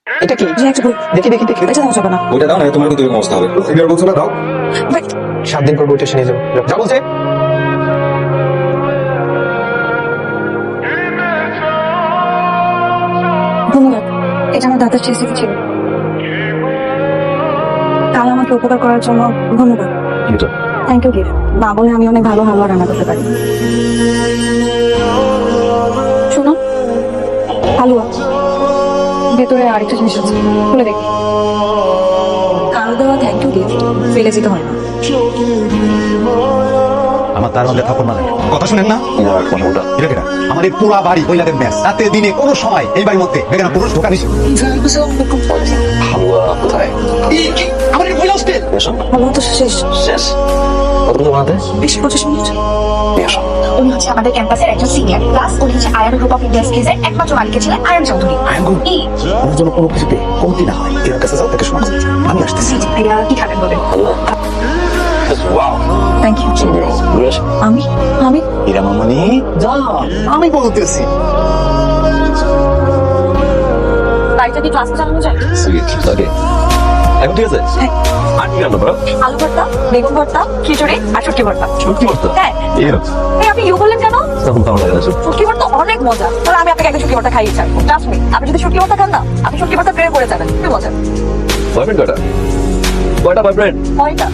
এটা কি? যে একটা বই। দেখি দেখি দেখি। এটা দেওয়া যাবে না। ওইটা দাও না তোমার কিন্তু এরকম অবস্থা হবে। সিনিয়র বলছো না দাও। ভাই, 7 দিন পর বইটা এসে নিয়ে যাবো। যা বলছে। ধন্যবাদ। এটা আমার দাদার চেষ্টা ছিল। কাল আমাকে উপকার করার জন্য ধন্যবাদ। এটা থ্যাংক ইউ গিফট। মা বলে আমি অনেক ভালো হালুয়া রান্না করতে পারি। শোনো, হালুয়া ভেতরে আরেকটা জিনিস আছে, খুলে দেখি। কারো দেওয়া থ্যাংক ইউ গিফট ফেলে যেতে হয় না। আমার তার মধ্যে থাপড় মারে কথা শুনেন না এটা কেটা আমার এই পুরা বাড়ি কইলাদের ম্যাচ রাতে দিনে কোনো সময় এই বাড়ির মধ্যে বেগানা পুরুষ ঢোকা নিষেধ হালুয়া কোথায়? আমার এই কইলা হোস্টেল হালুয়া তো শেষ। শেষ। কতক্ষণ বানাতে? 20-25 মিনিট। নিয়ে আসো। উনি হচ্ছে আমাদের ক্যাম্পাসের একজন সিনিয়র, প্লাস উনি হচ্ছে আয়ান গ্রুপ অফ ইন্ডাস্ট্রিজের একমাত্র মালিক ছিলেন আয়ান চৌধুরী। ওনার জন্য কোনো কিছুতে কমতি না হয় এর কাছে যাও থেকে শোনা আমি আসতেছি ভাইয়া কি খাবেন বলেন? হালুয়া। ওয়াও। Thank you. ঘুরে আসো। আমি এরা মামনি যা আমি বলতেছি বাড়িটা কি ক্লাসে চালানো যায়? সুইট। ওকে। এখন ঠিক আছে? হ্যাঁ। আর কি রান্না করো? আলু ভর্তা, বেগুন ভর্তা, খিচুড়ি আর শুটকি ভর্তা। সত্যি করতো? হ্যাঁ। এই আপনি ইউ বললেন কেন? তখন ভালো লাগে না। শুটকি ভর্তা অনেক মজা। তাহলে আমি আপনাকে একটা শুটকি ভর্তা খাইয়ে ছাড়বো। ট্রাস্ট মি, আপনি যদি শুটকি ভর্তা খান না, আপনি শুটকি ভর্তা প্রেমে পড়ে যাবেন। খুবই মজা। বয়ফ্রেন্ড কয়টা? কয়টা বয়ফ্রেন্ড? কয়টা?